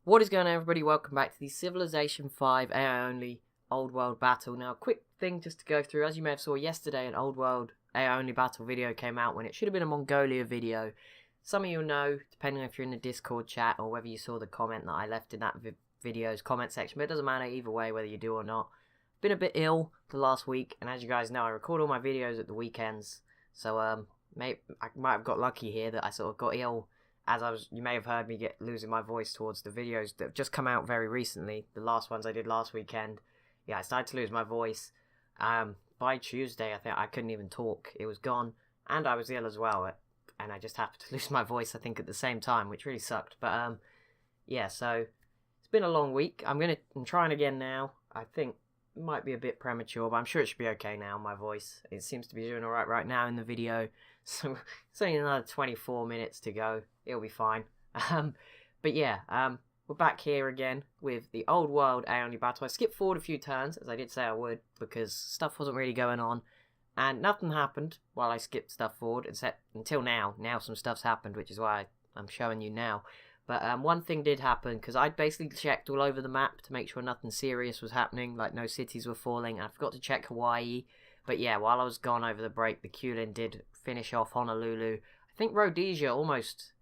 What is going on, everybody? Welcome back to the Civilization 5 AI only Old World battle. Now, quick thing just to go through. As you may have saw yesterday, an Old World AI only battle video came out when it should have been a Mongolia video. Some of you know, depending if you're in the Discord chat or whether you saw the comment that I left in that video's comment section, but it doesn't matter either way whether you do or not. Been a bit ill the last week, and as you guys know, I record all my videos at the weekends, so I might have got lucky here that I sort of got ill. You may have heard me losing my voice towards the videos that have just come out very recently. The last ones I did last weekend. Yeah, I started to lose my voice. By Tuesday, I think I couldn't even talk. It was gone. And I was ill as well. And I just happened to lose my voice, I think, at the same time, which really sucked. But, yeah, so it's been a long week. I'm trying again now. I think it might be a bit premature, but I'm sure it should be okay now, my voice. It seems to be doing alright right now in the video. So it's only another 24 minutes to go. It'll be fine. But yeah, we're back here again with the Old World AI only battle. I skipped forward a few turns, as I did say I would, because stuff wasn't really going on. And nothing happened while I skipped stuff forward, except until now. Now some stuff's happened, which is why I'm showing you now. But one thing did happen, because I'd basically checked all over the map to make sure nothing serious was happening, like no cities were falling, and I forgot to check Hawaii. But yeah, while I was gone over the break, the Kulin did finish off Honolulu. I think Rhodesia almost...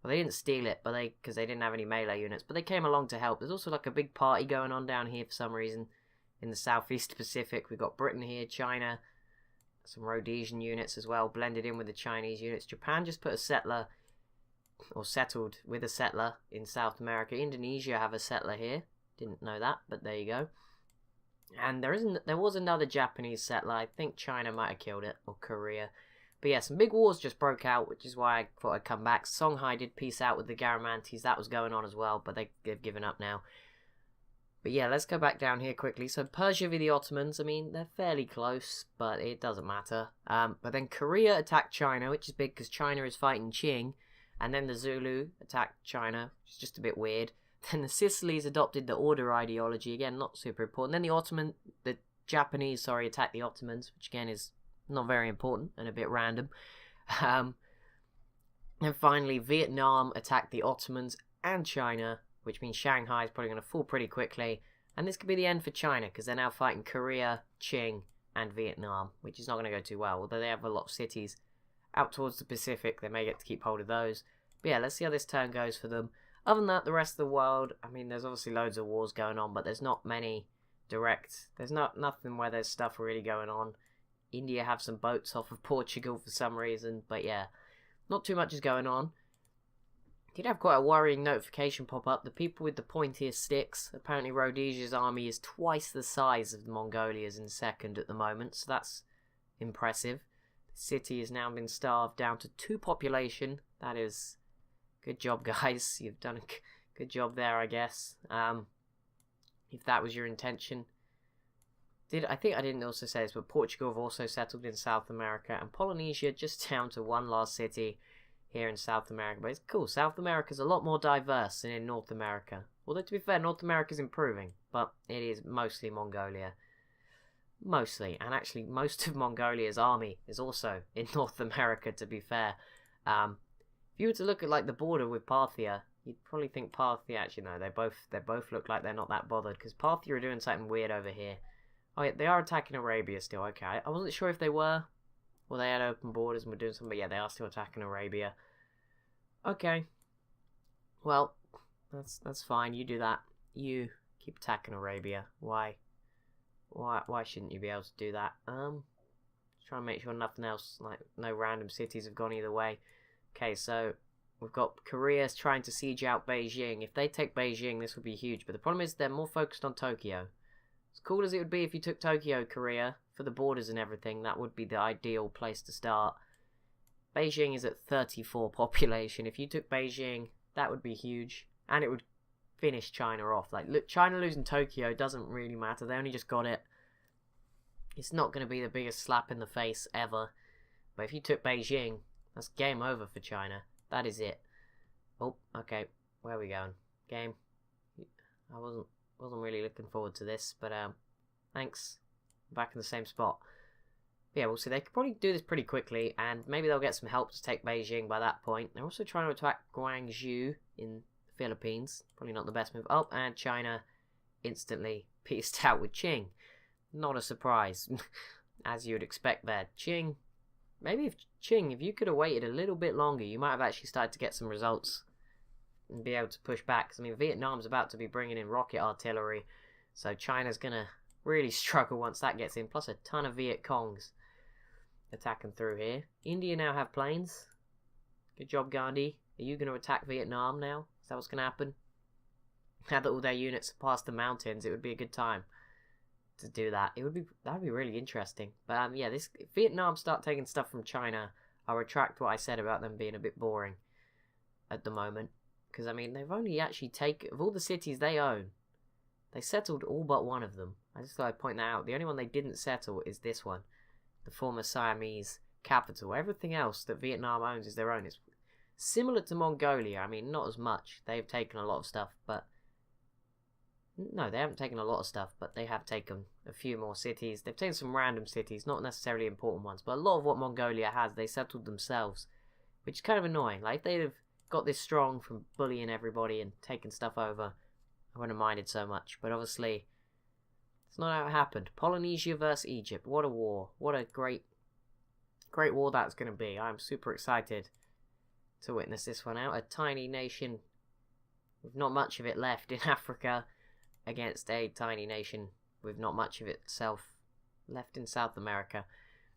Well, they didn't steal it, but because they didn't have any melee units, but they came along to help. There's also like a big party going on down here for some reason in the Southeast Pacific. We've got Britain here, China, some Rhodesian units as well, blended in with the Chinese units. Japan just put a settler, or settled with a settler in South America. Indonesia have a settler here. Didn't know that, but there you go. And there was another Japanese settler. I think China might have killed it, or Korea. But yeah, some big wars just broke out, which is why I thought I'd come back. Songhai did peace out with the Garamantes. That was going on as well, but they've given up now. But yeah, let's go back down here quickly. So Persia v the Ottomans, I mean, they're fairly close, but it doesn't matter. But then Korea attacked China, which is big because China is fighting Qing. And then the Zulu attacked China, which is just a bit weird. Then the Sicilies adopted the order ideology. Again, not super important. Then the Japanese, attacked the Ottomans, which again is not very important and a bit random. And finally, Vietnam attacked the Ottomans and China, which means Shanghai is probably going to fall pretty quickly. And this could be the end for China, because they're now fighting Korea, Qing, and Vietnam, which is not going to go too well. Although they have a lot of cities out towards the Pacific, they may get to keep hold of those. But yeah, let's see how this turn goes for them. Other than that, the rest of the world, I mean, there's obviously loads of wars going on, but there's not many direct. There's nothing where there's stuff really going on. India have some boats off of Portugal for some reason, but yeah, not too much is going on. Did have quite a worrying notification pop up. The people with the pointiest sticks. Apparently Rhodesia's army is twice the size of Mongolia's in second at the moment, so that's impressive. The city has now been starved down to 2 population. That is good job, guys. You've done a good job there, I guess. If that was your intention. I think I didn't also say this, but Portugal have also settled in South America, and Polynesia just down to one last city here in South America. But it's cool. South America's a lot more diverse than in North America. Although, to be fair, North America's improving, but it is mostly Mongolia. Mostly. And actually, most of Mongolia's army is also in North America, to be fair. If you were to look at, like, the border with Parthia, you'd probably think Parthia... Actually, no, they both look like they're not that bothered, because Parthia are doing something weird over here. Oh yeah, they are attacking Arabia still, okay. I wasn't sure if they were, or they had open borders and were doing something, but yeah, they are still attacking Arabia. Okay. Well, that's fine, you do that. You keep attacking Arabia. Why shouldn't you be able to do that? Try and make sure nothing else, like, no random cities have gone either way. Okay, so we've got Korea trying to siege out Beijing. If they take Beijing, this would be huge, but the problem is they're more focused on Tokyo. As cool as it would be if you took Tokyo, Korea, for the borders and everything, that would be the ideal place to start. Beijing is at 34 population. If you took Beijing, that would be huge. And it would finish China off. Like, look, China losing Tokyo doesn't really matter. They only just got it. It's not going to be the biggest slap in the face ever. But if you took Beijing, that's game over for China. That is it. Oh, okay. Where are we going? Game. I wasn't really looking forward to this, but thanks. Back in the same spot. But yeah, we'll see. They could probably do this pretty quickly, and maybe they'll get some help to take Beijing by that point. They're also trying to attack Guangzhou in Philippines. Probably not the best move. Oh, and China instantly pieced out with Qing. Not a surprise, as you would expect there. Qing, maybe if you could have waited a little bit longer, you might have actually started to get some results and be able to push back. 'Cause, I mean, Vietnam's about to be bringing in rocket artillery, so China's going to really struggle once that gets in. Plus a ton of Viet Congs attacking through here. India now have planes. Good job, Gandhi. Are you going to attack Vietnam now? Is that what's going to happen? Now that all their units have passed the mountains, it would be a good time to do that. That'd be really interesting. But yeah, if Vietnam start taking stuff from China, I'll retract what I said about them being a bit boring at the moment. Because, I mean, they've only actually taken, of all the cities they own, they settled all but one of them. I just thought I'd point that out. The only one they didn't settle is this one, the former Siamese capital. Everything else that Vietnam owns is their own. It's similar to Mongolia. I mean, not as much. They've taken a lot of stuff, but no, they haven't taken a lot of stuff, but they have taken a few more cities. They've taken some random cities, not necessarily important ones, but a lot of what Mongolia has, they settled themselves, which is kind of annoying. Like, if they'd have got this strong from bullying everybody and taking stuff over, I wouldn't have minded so much. But obviously, it's not how it happened. Polynesia versus Egypt. What a war. What a great war that's going to be. I'm super excited to witness this one out. A tiny nation with not much of it left in Africa against a tiny nation with not much of itself left in South America.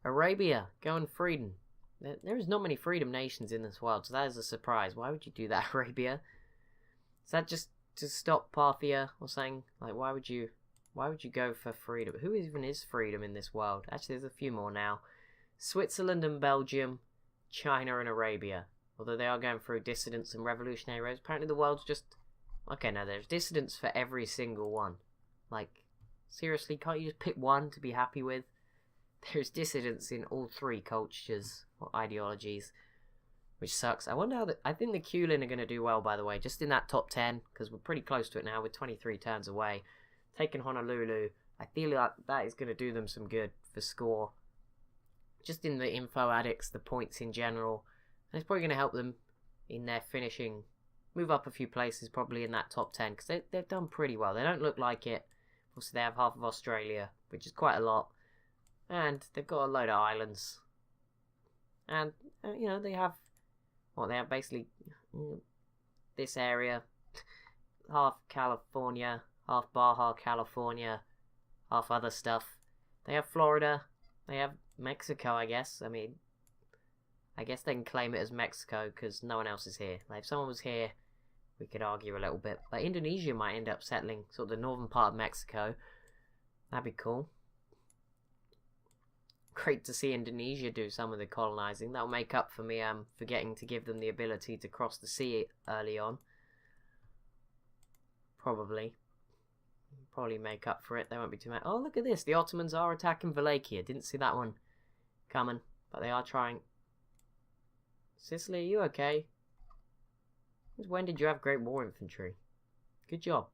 Arabia going freedom. There is not many freedom nations in this world, so that is a surprise. Why would you do that, Arabia? Is that just to stop Parthia or something? Like, why would you go for freedom? Who even is freedom in this world? Actually, there's a few more now. Switzerland and Belgium, China and Arabia. Although they are going through dissidents and revolutionary waves. Apparently the world's just... Okay, now there's dissidents for every single one. Like, seriously, can't you just pick one to be happy with? There's dissidents in all three cultures or ideologies, which sucks. I wonder how I think the Kulin are going to do well, by the way, just in that top 10, because we're pretty close to it now with 23 turns away. Taking Honolulu, I feel like that is going to do them some good for score. Just in the info addicts, the points in general. And it's probably going to help them in their finishing. Move up a few places probably in that top 10, because they've done pretty well. They don't look like it. Also, they have half of Australia, which is quite a lot. And they've got a load of islands. And, you know, they have basically this area. Half California, half Baja California, half other stuff. They have Florida. They have Mexico, I guess. I mean, I guess they can claim it as Mexico because no one else is here. Like, if someone was here, we could argue a little bit. But Indonesia might end up settling sort of the northern part of Mexico. That'd be cool. Great to see Indonesia do some of the colonizing. That'll make up for me forgetting to give them the ability to cross the sea early on. Probably make up for it. They won't be too mad. Oh, look at this. The Ottomans are attacking Wallachia. Didn't see that one coming, but they are trying. Sicily, are you okay? When did you have Great War Infantry? Good job.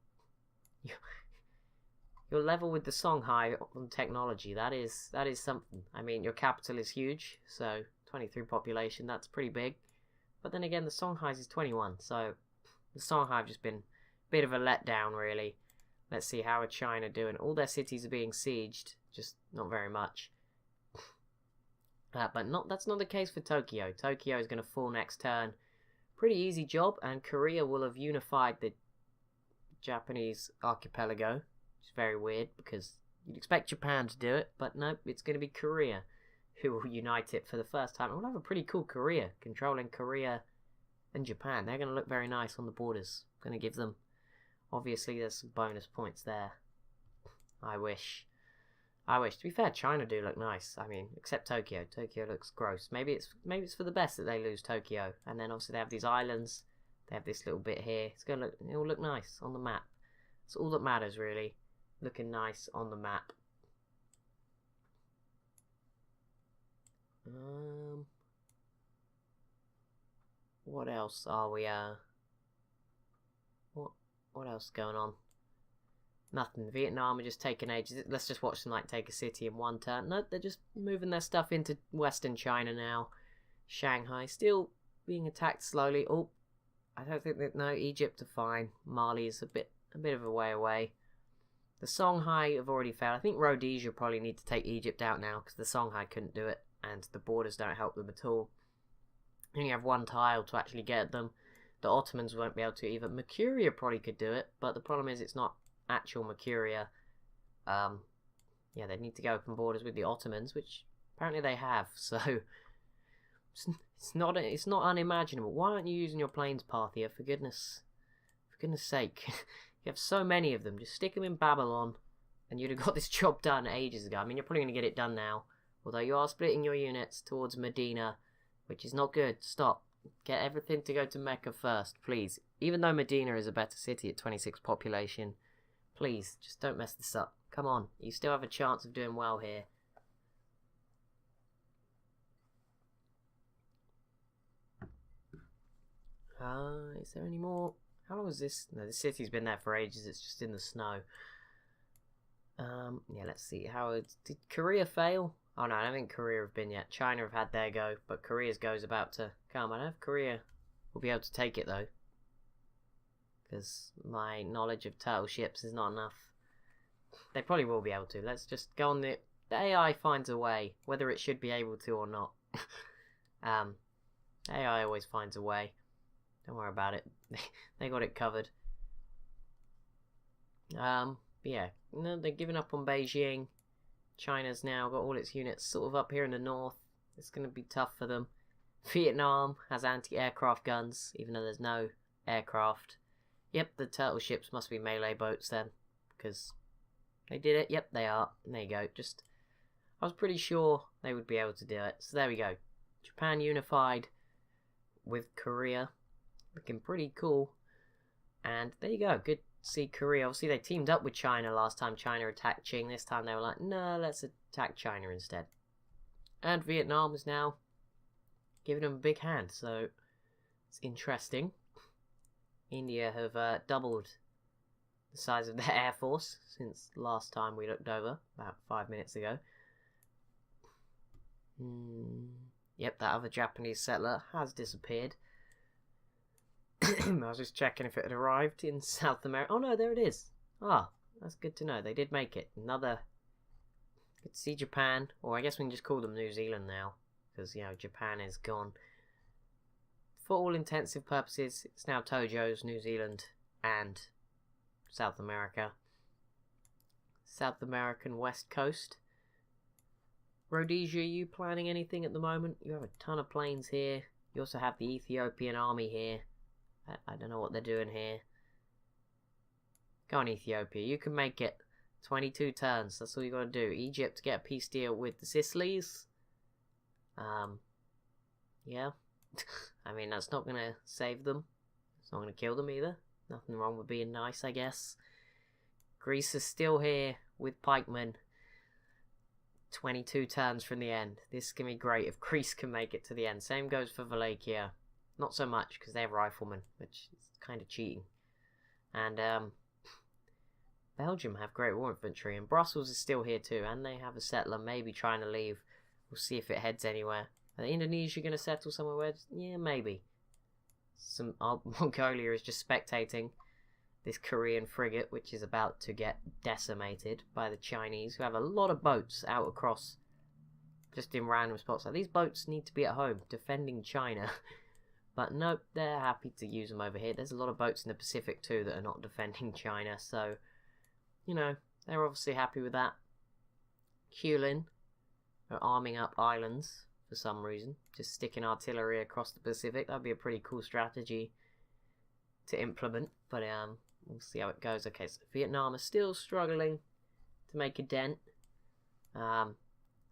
You're level with the Songhai on technology. That is something. I mean, your capital is huge, so 23 population, that's pretty big. But then again, the Songhais is 21, so the Songhai have just been a bit of a letdown, really. Let's see, how are China doing? All their cities are being sieged, just not very much. But that's not the case for Tokyo. Tokyo is going to fall next turn. Pretty easy job, and Korea will have unified the Japanese archipelago, which is very weird because you'd expect Japan to do it, but no, it's going to be Korea who will unite it for the first time. We'll have a pretty cool Korea, controlling Korea and Japan. They're going to look very nice on the borders. Going to give them, obviously there's some bonus points there. I wish. To be fair, China do look nice. I mean, except Tokyo. Tokyo looks gross. Maybe it's for the best that they lose Tokyo. And then obviously they have these islands. They have this little bit here. It'll look nice on the map. That's all that matters, really. Looking nice on the map. What else are we what else is going on? Nothing. Vietnam are just taking ages. Let's just watch them like take a city in one turn. No, they're just moving their stuff into Western China now. Shanghai still being attacked slowly. Oh, I don't think that, no, Egypt are fine. Mali is a bit of a way away. The Songhai have already failed. I think Rhodesia probably need to take Egypt out now because the Songhai couldn't do it and the borders don't help them at all. You only have one tile to actually get them. The Ottomans won't be able to either. Mercuria probably could do it, but the problem is it's not actual Mercuria. Yeah, they need to go open borders with the Ottomans, which apparently they have, so it's not unimaginable. Why aren't you using your planes, Parthia? For goodness sake. You have so many of them. Just stick them in Babylon, and you'd have got this job done ages ago. I mean, you're probably going to get it done now, although you are splitting your units towards Medina, which is not good. Stop. Get everything to go to Mecca first, please. Even though Medina is a better city at 26 population, please, just don't mess this up. Come on, you still have a chance of doing well here. Is there any more? How long is this? No, the city's been there for ages. It's just in the snow. Yeah, let's see. Did Korea fail? Oh no, I don't think Korea have been yet. China have had their go, but Korea's go is about to come. I don't know if Korea will be able to take it though, because my knowledge of turtle ships is not enough. They probably will be able to. Let's just go on the AI finds a way, whether it should be able to or not. AI always finds a way. Don't worry about it. They got it covered. Yeah, no, they're giving up on Beijing. China's now got all its units sort of up here in the north. It's going to be tough for them. Vietnam has anti-aircraft guns, even though there's no aircraft. Yep, the turtle ships must be melee boats then, because they did it. Yep, they are. There you go. I was pretty sure they would be able to do it. So there we go. Japan unified with Korea. Looking pretty cool. And there you go. Good to see Korea. Obviously, they teamed up with China last time China attacked Qing. This time they were like, no, let's attack China instead. And Vietnam is now giving them a big hand. So it's interesting. India have doubled the size of their air force since last time we looked over, about 5 minutes ago. Yep, that other Japanese settler has disappeared. I was just checking if it had arrived in South America. Oh no, there it is. Ah, that's good to know. They did make it. Good to see Japan, or I guess we can just call them New Zealand now, because, you know, Japan is gone. For all intensive purposes, it's now Tojo's New Zealand and South America. South American West Coast. Rhodesia, are you planning anything at the moment? You have a ton of planes here. You also have the Ethiopian army here. I don't know what they're doing here. Go on, Ethiopia. You can make it. 22 turns. That's all you got to do. Egypt, get a peace deal with the Sicilies. Yeah. I mean, that's not going to save them. It's not going to kill them either. Nothing wrong with being nice, I guess. Greece is still here with pikemen. 22 turns from the end. This can be great if Greece can make it to the end. Same goes for Wallachia. Not so much, because they have riflemen, which is kind of cheating. And, Belgium have Great War Infantry, and Brussels is still here too, and they have a settler maybe trying to leave. We'll see if it heads anywhere. Are Indonesia going to settle somewhere where... Yeah, maybe. Mongolia is just spectating this Korean frigate, which is about to get decimated by the Chinese, who have a lot of boats out across, just in random spots. Like, these boats need to be at home, defending China. But nope, they're happy to use them over here. There's a lot of boats in the Pacific too that are not defending China, so, you know, they're obviously happy with that. Kulin are arming up islands for some reason, just sticking artillery across the Pacific. That'd be a pretty cool strategy to implement, but we'll see how it goes. Okay, so Vietnam is still struggling to make a dent.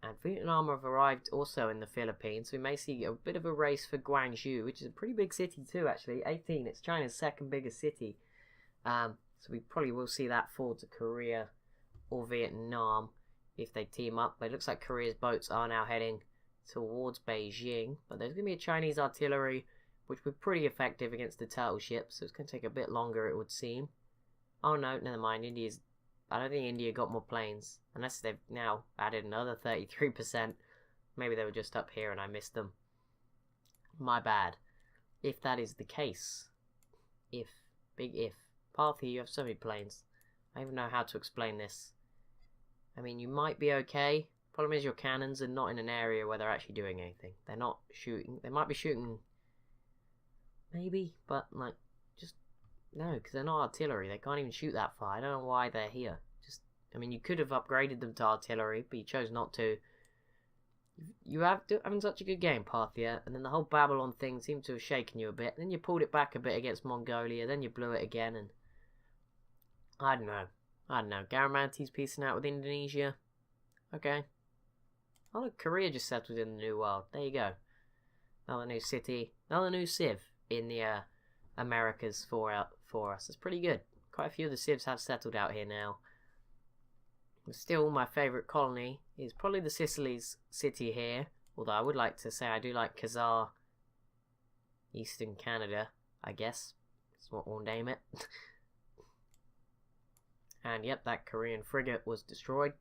And Vietnam have arrived also in the Philippines. We may see a bit of a race for Guangzhou, which is a pretty big city too, actually. 18, it's China's second biggest city. So we probably will see that fall to Korea or Vietnam if they team up. But it looks like Korea's boats are now heading towards Beijing. But there's going to be a Chinese artillery, which will be pretty effective against the turtle ships. So it's going to take a bit longer, it would seem. Oh no, never mind. I don't think India got more planes, unless they've now added another 33%. Maybe they were just up here and I missed them. My bad. If that is the case, If. Big if. Parthia, you have so many planes. I don't even know how to explain this. I mean, you might be okay. Problem is your cannons are not in an area where they're actually doing anything. They're not shooting. They might be shooting, maybe, but like, just no, because they're not artillery. They can't even shoot that far. I don't know why they're here. Just, I mean, you could have upgraded them to artillery, but you chose not to. You have having such a good game, Parthia, and then the whole Babylon thing seemed to have shaken you a bit. Then you pulled it back a bit against Mongolia. Then you blew it again, and I don't know. Garamanti's peacing out with Indonesia. Okay. Oh look, Korea just settled in the New World. There you go. Another new city. Another new civ in the Americas for us. It's pretty good. Quite a few of the civs have settled out here now. Still, my favourite colony is probably the Sicily's city here. Although I would like to say I do like Khazar, Eastern Canada, I guess. That's what we'll name it. And yep, that Korean frigate was destroyed.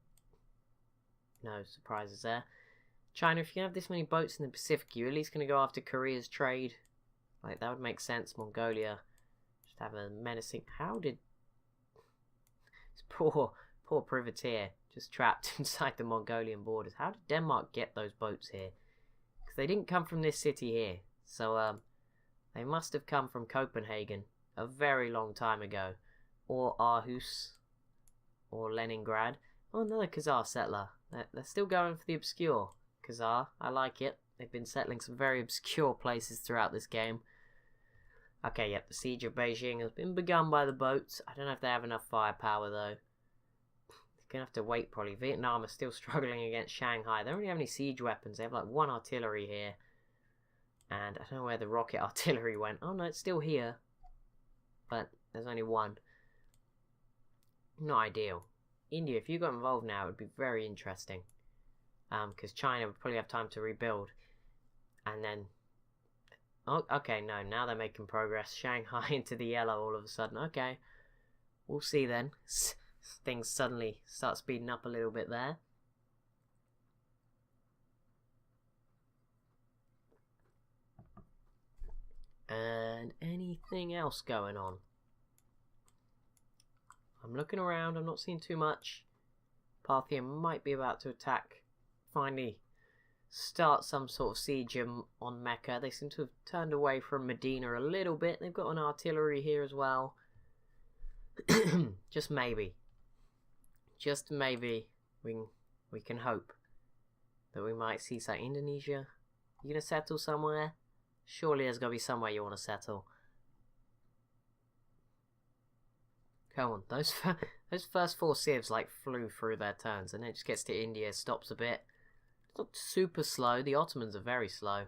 No surprises there. China, if you have this many boats in the Pacific, you're at least going to go after Korea's trade. Like, that would make sense. Mongolia, just have a menacing... How did... This poor privateer just trapped inside the Mongolian borders. How did Denmark get those boats here? Because they didn't come from this city here. So, they must have come from Copenhagen a very long time ago. Or Aarhus. Or Leningrad. Oh, another Khazar settler. They're still going for the obscure. Khazar, I like it. They've been settling some very obscure places throughout this game. Okay, yep, the siege of Beijing has been begun by the boats. I don't know if they have enough firepower, though. They're going to have to wait, probably. Vietnam are still struggling against Shanghai. They don't really have any siege weapons. They have, like, one artillery here. And I don't know where the rocket artillery went. Oh, no, it's still here. But there's only one. Not ideal. India, if you got involved now, it would be very interesting. Because China would probably have time to rebuild. And then... Oh, okay, no, now they're making progress. Shanghai into the yellow all of a sudden. Okay, we'll see then. Things suddenly start speeding up a little bit there. And anything else going on? I'm looking around, I'm not seeing too much. Parthia might be about to attack. Finally start some sort of siege on Mecca. They seem to have turned away from Medina a little bit. They've got an artillery here as well. Just maybe. Just maybe we can hope that we might see some Indonesia. You gonna settle somewhere? Surely there's gotta be somewhere you want to settle. Come on, those first four civs like flew through their turns, and then it just gets to India, stops a bit. It's not super slow. The Ottomans are very slow.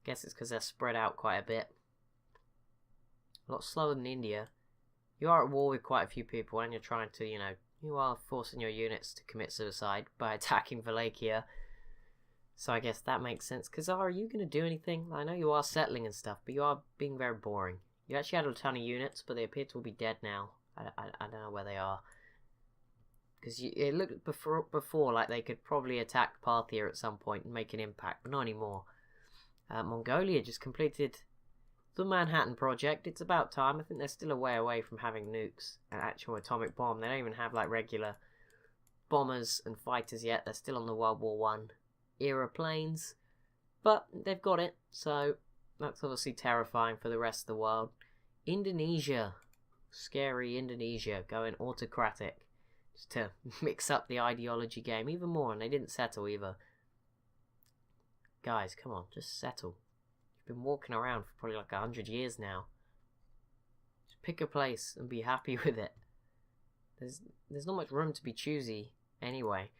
Guess it's because they're spread out quite a bit. A lot slower than India. You are at war with quite a few people, and you're trying to, you are forcing your units to commit suicide by attacking Wallachia. So I guess that makes sense. Khazar, are you going to do anything? I know you are settling and stuff, but you are being very boring. You actually had a ton of units, but they appear to be dead now. I don't know where they are. Because it looked before like they could probably attack Parthia at some point and make an impact, but not anymore. Mongolia just completed the Manhattan Project. It's about time. I think they're still a way away from having nukes, an actual atomic bomb. They don't even have like regular bombers and fighters yet. They're still on the World War I era planes. But they've got it, so that's obviously terrifying for the rest of the world. Indonesia. Scary Indonesia, going autocratic. Just to mix up the ideology game even more, and they didn't settle either. Guys, come on, just settle. You've been walking around for probably like 100 years now. Just pick a place and be happy with it. There's not much room to be choosy anyway.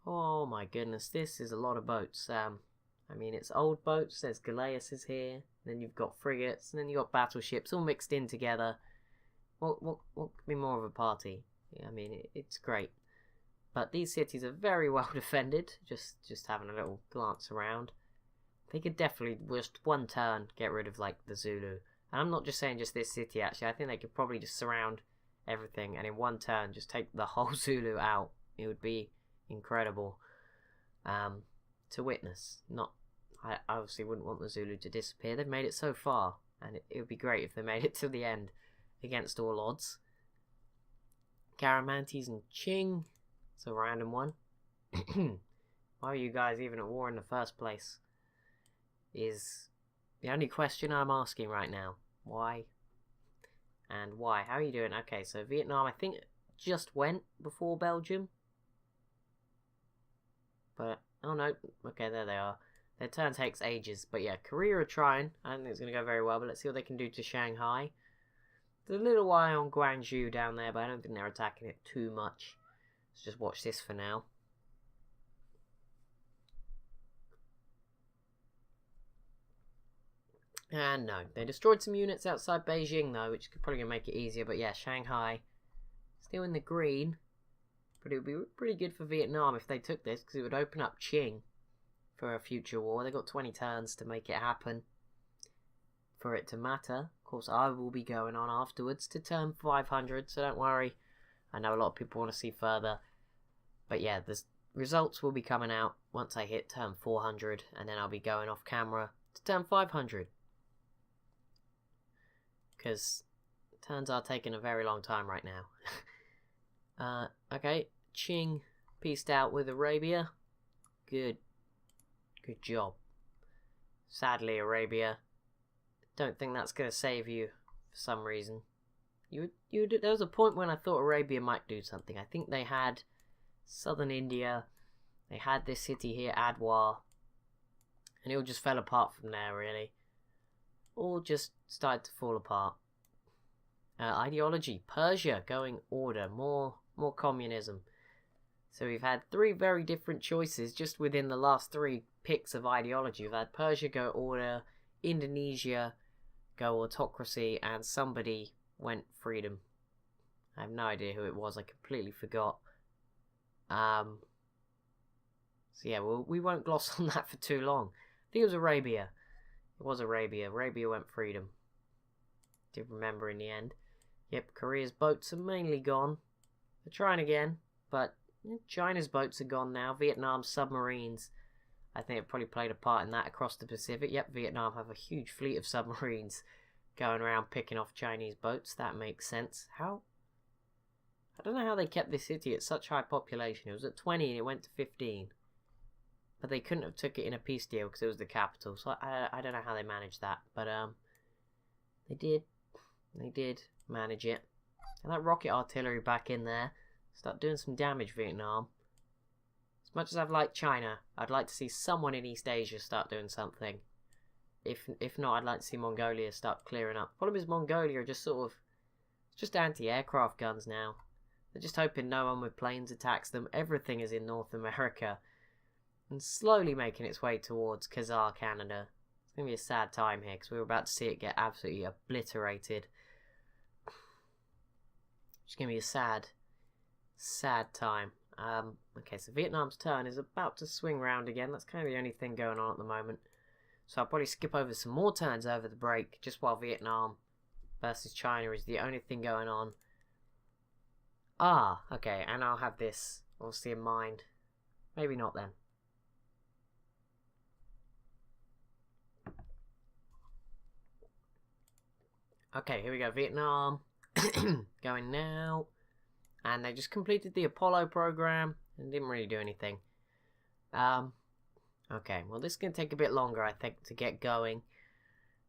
Oh my goodness, this is a lot of boats. I mean, it's old boats, there's galleasses here, then you've got frigates, and then you've got battleships all mixed in together. What could be more of a party? Yeah, I mean, it's great. But these cities are very well defended, just having a little glance around. They could definitely, just one turn, get rid of, like, the Zulu. And I'm not just saying just this city, actually. I think they could probably just surround everything, and in one turn, just take the whole Zulu out. It would be incredible. To witness. I obviously wouldn't want the Zulu to disappear. They've made it so far. and it would be great if they made it to the end against all odds. Garamantes and Qing. It's a random one. Why are you guys even at war in the first place? Is the only question I'm asking right now. Why? And why? How are you doing? Okay, so Vietnam, I think, just went before Belgium. But, oh no. Okay, there they are. Their turn takes ages. But yeah, Korea are trying. I don't think it's going to go very well, but let's see what they can do to Shanghai. There's a little eye on Guangzhou down there, but I don't think they're attacking it too much. Let's just watch this for now. And no, they destroyed some units outside Beijing though, which could probably make it easier. But yeah, Shanghai still in the green. But it would be pretty good for Vietnam if they took this, because it would open up Qing for a future war. They got 20 turns to make it happen, for it to matter. Of course, I will be going on afterwards to turn 500, so don't worry. I know a lot of people want to see further. But yeah, the results will be coming out once I hit turn 400, and then I'll be going off camera to turn 500. Because turns are taking a very long time right now. Okay, Qing pieced out with Arabia. Good job. Sadly, Arabia, don't think that's going to save you for some reason. There was a point when I thought Arabia might do something. I think they had southern India. They had this city here, Adwar. And it all just fell apart from there, really. All just started to fall apart. Ideology, Persia going order, more communism. So we've had 3 very different choices just within the last 3 picks of ideology. We've had Persia go order, Indonesia go autocracy, and somebody went freedom. I have no idea who it was, I completely forgot. So yeah, well, we won't gloss on that for too long. I think it was Arabia. It was Arabia. Arabia went freedom. Did remember in the end. Yep, Korea's boats are mainly gone. They're trying again, but China's boats are gone now. Vietnam's submarines, I think, have probably played a part in that across the Pacific. Yep, Vietnam have a huge fleet of submarines going around picking off Chinese boats. That makes sense. How? I don't know how they kept this city at such high population. It was at 20 and it went to 15. But they couldn't have took it in a peace deal because it was the capital. So I don't know how they managed that. But they did. They did manage it. And that rocket artillery back in there. Start doing some damage, Vietnam. As much as I've liked China, I'd like to see someone in East Asia start doing something. If not, I'd like to see Mongolia start clearing up. Problem is Mongolia are just sort of just anti-aircraft guns now. They're just hoping no one with planes attacks them. Everything is in North America. And slowly making its way towards Khazar, Canada. It's going to be a sad time here because we're about to see it get absolutely obliterated. It's going to be a sad time. Okay, so Vietnam's turn is about to swing round again. That's kind of the only thing going on at the moment. So I'll probably skip over some more turns over the break, just while Vietnam versus China is the only thing going on. Ah, okay, and I'll have this obviously in mind. Maybe not then. Okay, here we go. Vietnam going now. And they just completed the Apollo program and didn't really do anything. Okay, well this is going to take a bit longer, I think, to get going.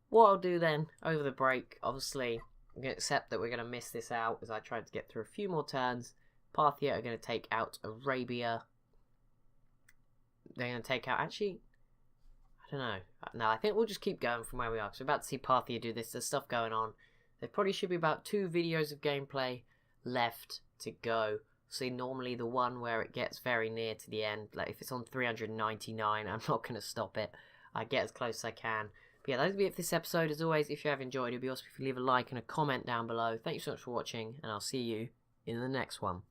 What I'll do then, over the break, obviously, I'm going to accept that we're going to miss this out as I try to get through a few more turns. Parthia are going to take out Arabia. They're going to take out, actually, I don't know. No, I think we'll just keep going from where we are, because we're about to see Parthia do this. There's stuff going on. There probably should be about 2 videos of gameplay left to go. See, normally the one where it gets very near to the end, like if it's on 399, I'm not going to stop it. I get as close as I can. But yeah, that'll be it for this episode. As always, if you have enjoyed, it'd be awesome if you leave a like and a comment down below. Thank you so much for watching, and I'll see you in the next one.